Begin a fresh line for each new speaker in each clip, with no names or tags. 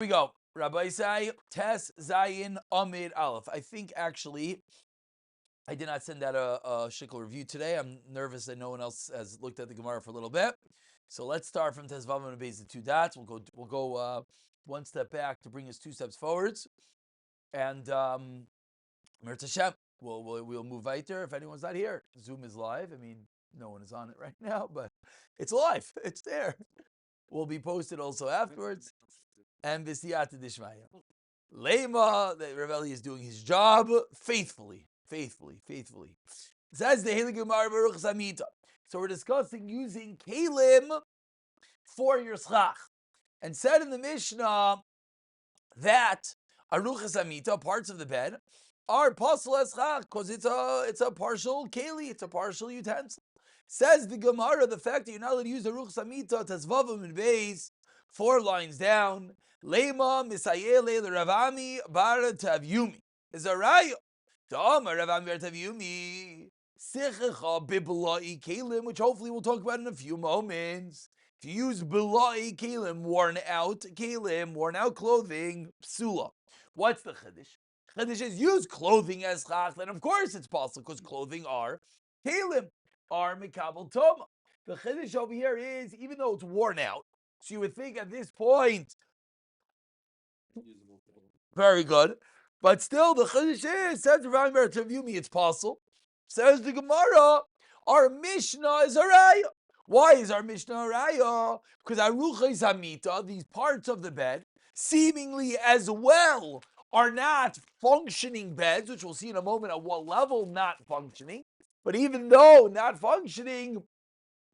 we go. Rabbi Isai, Tes Zayin Amid Aleph. I think actually I did not send out a shikl review today. I'm nervous that no one else has looked at the Gemara for a little bit. So let's start from Tes Vav and Beis the 2 dots. We'll go one step back to bring us 2 steps forwards. And Mir Tashem, we'll move weiter. If anyone's not here, Zoom is live. I mean, no one is on it right now, but it's live. It's there. Will be posted also afterwards. And V'siyata Dishmaya. Lema, that Rav is doing his job faithfully. Says the Heilig Gemara Baruch Samita. So we're discussing using kalim for your schach. And said in the Mishnah that Aruchas Amita, parts of the bed, are pasul as schach because it's a partial keli, it's a partial utensil. Says the Gemara, the fact that you're not allowed to use Aruchas Amita, Tazvavim and Beis, 4 lines down, Lema Misayele Ravami Bar Tavyumi. Is a raya. Ravami Bar Tavyumi. Sichecha Biblai Kalim, which hopefully we'll talk about in a few moments. If you use Bilai Kalim, worn out clothing, psula. What's the Chiddush? Chiddush is use clothing as chach, then of course it's possible because clothing are Kalim, are Mikabel Toma. The Chiddush over here is, even though it's worn out, so you would think at this point, very good, but still the Chiddush is, says Ravami Bar Tavyumi, it's possible. Says the Gemara, our Mishnah is a raya. Why is our Mishnah a raya? Because Aruchas Hamita, these parts of the bed, seemingly as well are not functioning beds, which we'll see in a moment at what level not functioning. But even though not functioning,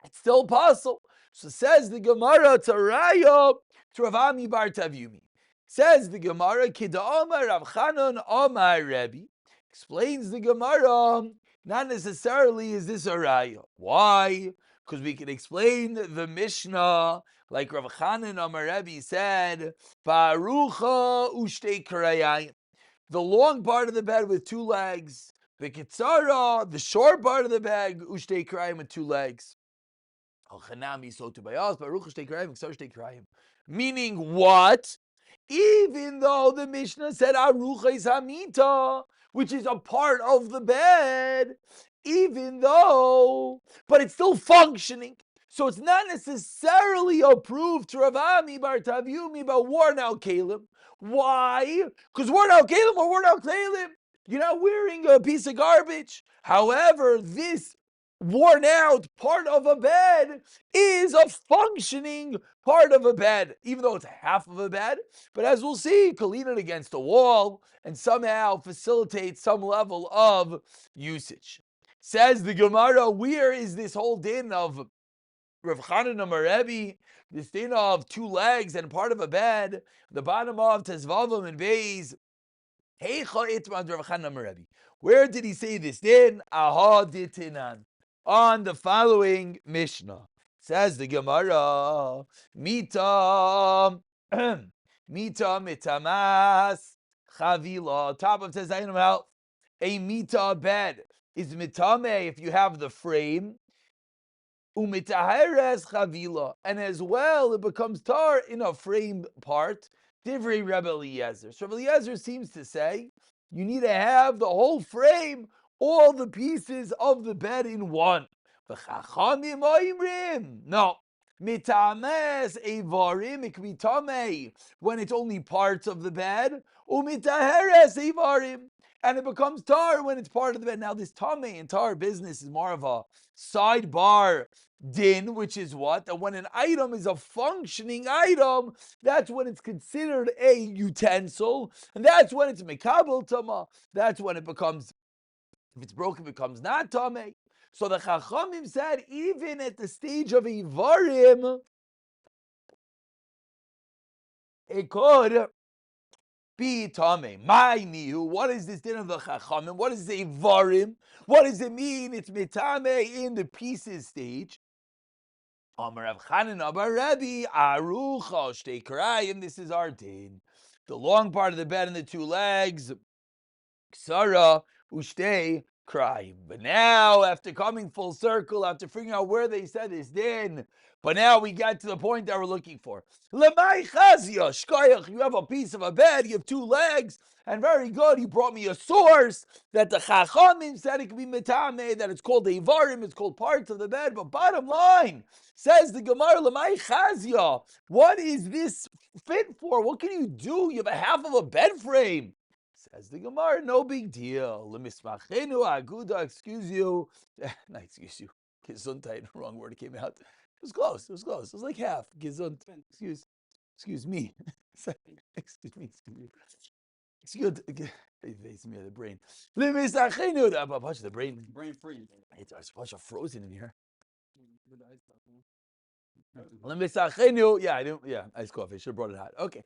it's still possible. So says the Gemara, it's a raya to Ravami Bar Tavyumi. Says the Gemara, Kida Omar Rav Chanan Omar Rebbe. Explains the Gemara, not necessarily is this a raya. Why? Because we can explain the Mishnah like Rav Chanan Amar Rebbe said, Barucha Ushtei Karayayim. The long part of the bed with 2 legs. The Kitzara, the short part of the bed, Ushtei Karayim with 2 legs. Meaning what? Even though the Mishnah said Arucha is Hamita, which is a part of the bed, but it's still functioning. So it's not necessarily approved to Ravami Bar Tavyumi about worn out kalim. Why? Because worn out kalim or worn out kalim, you're not wearing a piece of garbage. However, this worn out part of a bed is a functioning part of a bed, even though it's half of a bed. But as we'll see, can lean it against a wall and somehow facilitate some level of usage. Says the Gemara, where is this whole din of Rav Chanan Amar Rebbe, this din of 2 legs and part of a bed, the bottom of Tezvavim and Beis, Heicha Itmad Rav Chanan Amar Rebbe. Where did he say this din? Aha ditinan. On the following Mishnah. Says the Gemara, Mita mitamas chavila. Top of says out a mita bed is mitame if you have the frame. Umitaheres chavila, and as well it becomes tar in a frame part. Divrei Rebbe Eliezer. So Rebbe Eliezer seems to say you need to have the whole frame, all the pieces of the bed in one. V'chachamim oimrim. No. Mitames evarim, it can be tamei when it's only parts of the bed. Umitaheres evarim, and it becomes tar when it's part of the bed. Now this tamei and tar business is more of a sidebar din, which is what? That when an item is a functioning item, that's when it's considered a utensil, and that's when it's mekabel tama. That's when it becomes, if it's broken, it becomes not tamei. So the Chachamim said, even at the stage of Ivarim, it could be Tameh. My nihu, what is this din of the Chachamim? What is the Ivarim? What does it mean? It's Mitame in the pieces stage. Amar Rav Chanan Amar Rebbe, Arucha Shtei Karayim, this is our din. The long part of the bed and the 2 legs, Ksara Ushtei cry. But now, after coming full circle, after figuring out where they said this din, but now we get to the point that we're looking for. Lemay chazia, shkoyach, you have a piece of a bed, you have two legs, and very good, you brought me a source that the chachamim said it could be metame, that it's called the ivarim, it's called parts of the bed, but bottom line, says the Gemara, Lemay chazia, what is this fit for? What can you do? You have a half of a bed frame. Says the Gemara, no big deal. Lemismachenu aguda, excuse you. Not excuse you. Gesundheit, wrong word came out. It was close. It was close. It was like half. Gesund. Excuse me. Excuse me. Excuse me, the brain. Lemismachenu, a bunch of the brain.
Brain freeze.
It's a bunch of frozen in here. Lemismachenu, yeah, I didn't. Yeah, iced coffee. Should have brought it hot. Okay.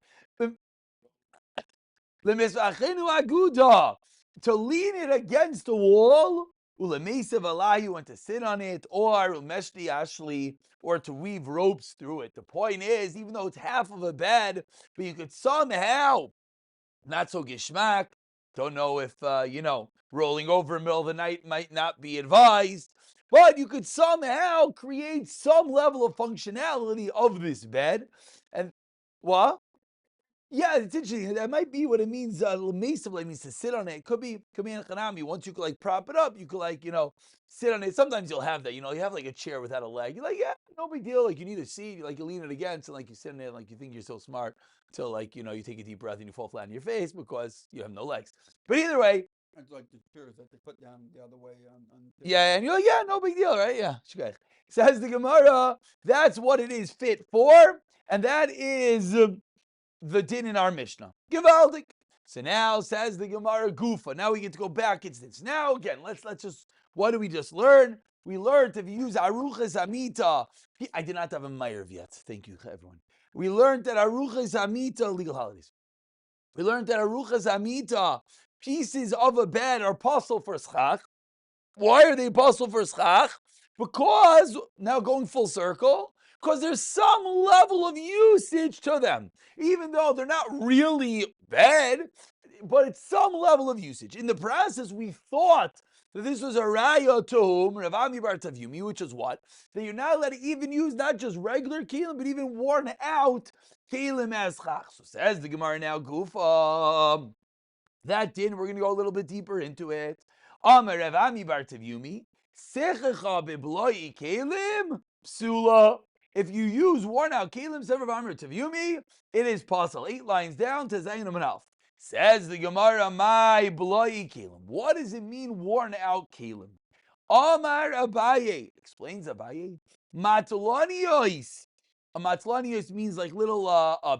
To lean it against the wall, and to sit on it, or to weave ropes through it. The point is, even though it's half of a bed, but you could somehow, not so gishmak, don't know if, rolling over in the middle of the night might not be advised, but you could somehow create some level of functionality of this bed. And what? Yeah, it's interesting. That might be what it means. It means to sit on it. It could be in Hanami. Once you could prop it up, you could sit on it. Sometimes you'll have that. You have like a chair without a leg. You're like, yeah, no big deal. Like you need a seat. You lean it against, and you sit in it, you think you're so smart until you take a deep breath and you fall flat on your face because you have no legs. But either way,
it's like the chairs that they put down the other way on
yeah, and you're like, yeah, no big deal, right? Yeah. Says the Gemara, that's what it is fit for, and that is the din in our Mishnah. Givaldik. So now says the Gemara Gufa. Now we get to go back into this. Now again, let's just, what did we just learn? We learned if you use Aruchas Amita. I did not have a Meirv yet. Thank you, everyone. We learned that Aruchas Amita, legal holidays. We learned that Aruchas Amita, pieces of a bed, are possible for schach. Why are they possible for schach? Because, now going full circle, because there's some level of usage to them. Even though they're not really bad, but it's some level of usage. In the process, we thought that this was a raya to whom, Rav Ami bar Tavyumi, which is what? That you're not allowed to even use not just regular kelim, but even worn out kelim as chach. So says the Gemara now, Gufa. That din, we're going to go a little bit deeper into it. Amar Rav Ami bar Tavyumi, sechecha bebloi kelim, psula. If you use worn out kelim, sever Amar Tavyumi, it is possible. 8 lines down to Zayin Manaf. Says the Gemara, my bloi kelim. What does it mean, worn out kelim? Amar Abaye, explains Abaye, matlanios. A matlanios means like little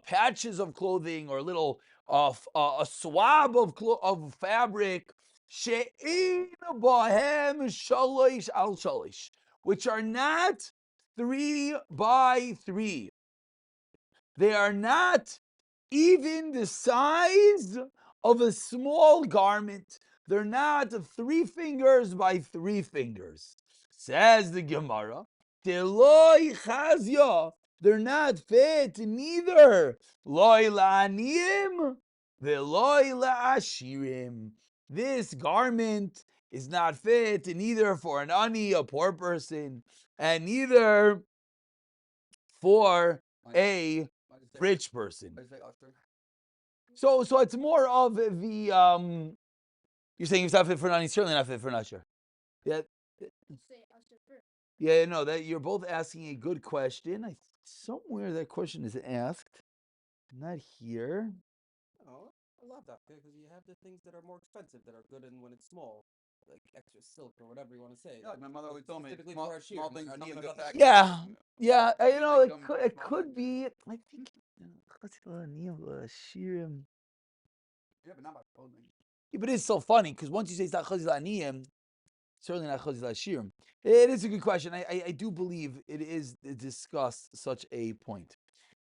patches of clothing or little a swab of fabric, she'in bahem shalish al shalish, which are not 3 by 3. They are not even the size of a small garment. They're not 3 fingers by 3 fingers. Says the Gemara, Teloi chazya. They're not fit neither. Loi la'aniyim, ve'loi la'ashirim. This garment is not fit neither for an ani, a poor person, and neither for a rich person. So it's more of the you're saying it's not fit for an ani, certainly not fit for an usher. Yeah. Yeah, no, that you're both asking a good question. Somewhere that question is asked. Not here.
Oh, I love that because you have the things that are more expensive that are good and when it's small, like extra silk or whatever you want to say.
Yeah, like my mother always told me,
small things.
Yeah, it could be. I think.
Yeah, but not by clothing.
Yeah, but it's so funny because once you say it's not chazil aniyim, certainly not chazil ashirim. It is a good question. I do believe it is discussed such a point.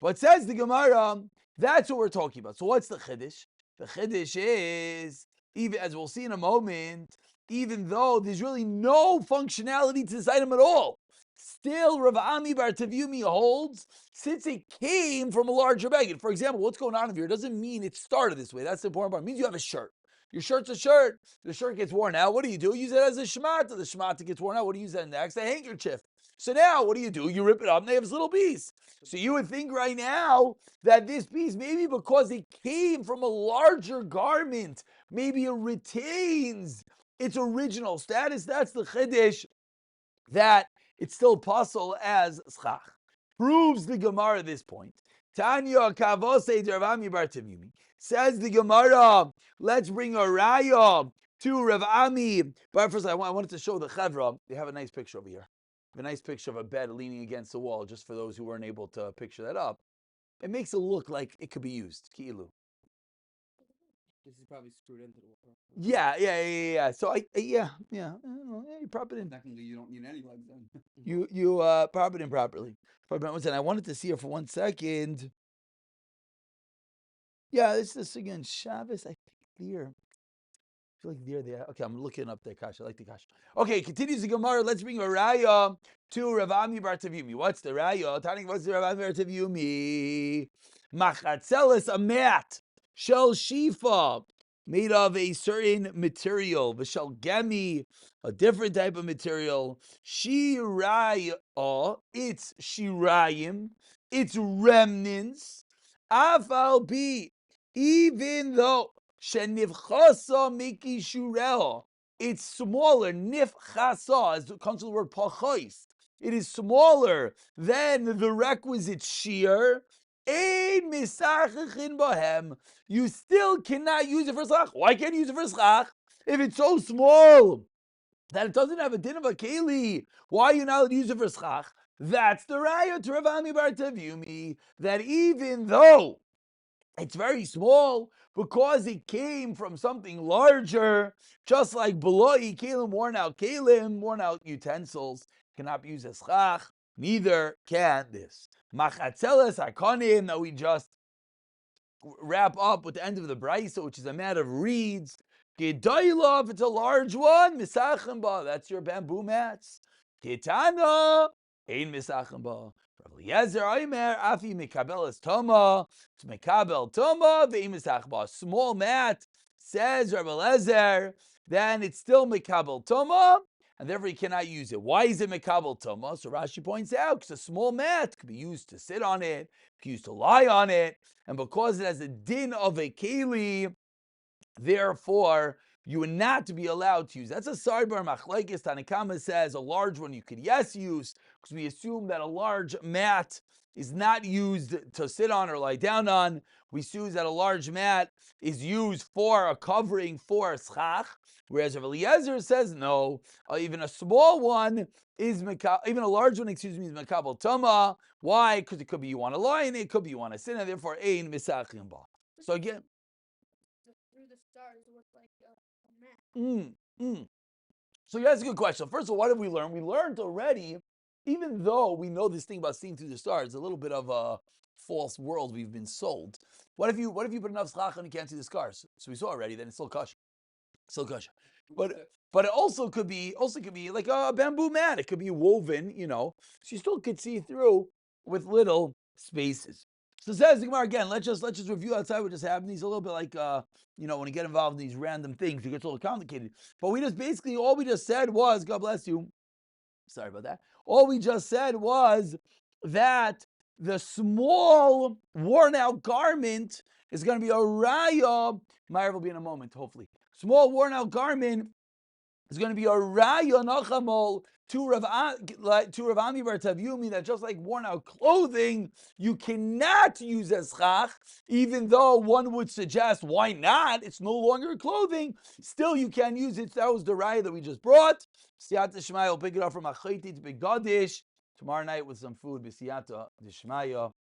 But says the Gemara, that's what we're talking about. So what's the chiddush? The chiddush is, even as we'll see in a moment, even though there's really no functionality to this item at all, still Rav Ami bar Tavyumi holds, since it came from a larger bag. For example, what's going on here doesn't mean it started this way. That's the important part. It means you have a shirt. Your shirt's a shirt. The shirt gets worn out. What do? You use it as a shmata. The shmata gets worn out. What do you use that next? A handkerchief. So now, what do? You rip it up and they have this little piece. So you would think right now that this piece, maybe because it came from a larger garment, maybe it retains its original status. That's the chiddush, that it's still possible as schach. Proves the Gemara at this point. Tanya Kavose Ravami Bar Tavimi. Says the Gemara, let's bring a raya to Rav Ami. But first, I wanted to show the Chevra. They have a nice picture over here. A nice picture of a bed leaning against the wall, just for those who weren't able to picture that up. It makes it look like it could be used. Ki'ilu.
This is probably screwed into the wall.
Yeah. So you prop it in.
Technically, you don't need any legs then.
You prop it in properly. And I wanted to see her for 1 second. Yeah, this again. Shabbos, I think there. I feel like there. Okay, I'm looking up there, Kasha. I like the Kasha. Okay, continues the Gemara. Let's bring a raya to Rav Ami Bar Tavimi. What's the raya? Tani, what's the Rav Ami Bar Tavimi? Machatzeles, a mat. Shel shifa, made of a certain material. V'shel gemi, a different type of material. Shiraya, it's shirayim, it's remnants. Afal bi, even though shenivchasa miki shurel, it's smaller. Nifchasa, as it comes to the word pachois, it is smaller than the requisite shear. Ein misachichin bahem. You still cannot use it for schach. Why can't you use it for schach? If it's so small that it doesn't have a din of a keli, why are you not allowed to use it for schach? That's the raya to Rav Ami Bar Tavimi, that even though it's very small, because it came from something larger, just like beloi kelim, worn out utensils, cannot be used as schach. Neither can this. Machatzeles hakonim, that we just wrap up with the end of the brisa, which is a mat of reeds. Gedoyla, if it's a large one, misachim ba, that's your bamboo mats. Kitana, ein misachim ba. Rabbi Eliezer Omer, afi mekabel es toma, it's mekabel toma, ve'im misach ba. Small mat, says Rabbi Eliezer, then it's still mekabel toma, and therefore you cannot use it. Why is it mekabel toma? So Rashi points out, because a small mat could be used to sit on it, could be used to lie on it, and because it has a din of a keli, therefore you would not be allowed to use. That's a sarbar machlekes. Tanakama says a large one you could use, because we assume that a large mat is not used to sit on or lie down on. We assume that a large mat is used for a covering for a schach, whereas Rav Eliezer says no, even a small one is even a large one, is mekabel tama. Why? Because it could be you want to lie in it, it could be you want to sit in it, therefore ein misachim ba. So again,
through the stars with like a mat.
So that's a good question. First of all, what did we learn? We learned already, even though we know this thing about seeing through the stars, a little bit of a false world we've been sold. What if you put enough schach and you can't see the stars? So we saw already, then it's still kosher. But it also could be like a bamboo mat. It could be woven, so you still could see through with little spaces. So says the Gemara again. Let's just review outside what just happened. He's a little bit like when you get involved in these random things, it gets a little complicated. But all we just said was, God bless you. Sorry about that. All we just said was that the small worn out garment is going to be a raya. Meir will be in a moment, hopefully. Small worn out garment is going to be a raya nachamol to Rav Ami Bar Tavimi, that just like worn out clothing, you cannot use as schach, even though one would suggest, why not? It's no longer clothing. Still, you can use it. That was the raya that we just brought. Siyata Shmaya will pick it up from Achaiti to Begadish tomorrow night with some food. B'siyata Dishmaya.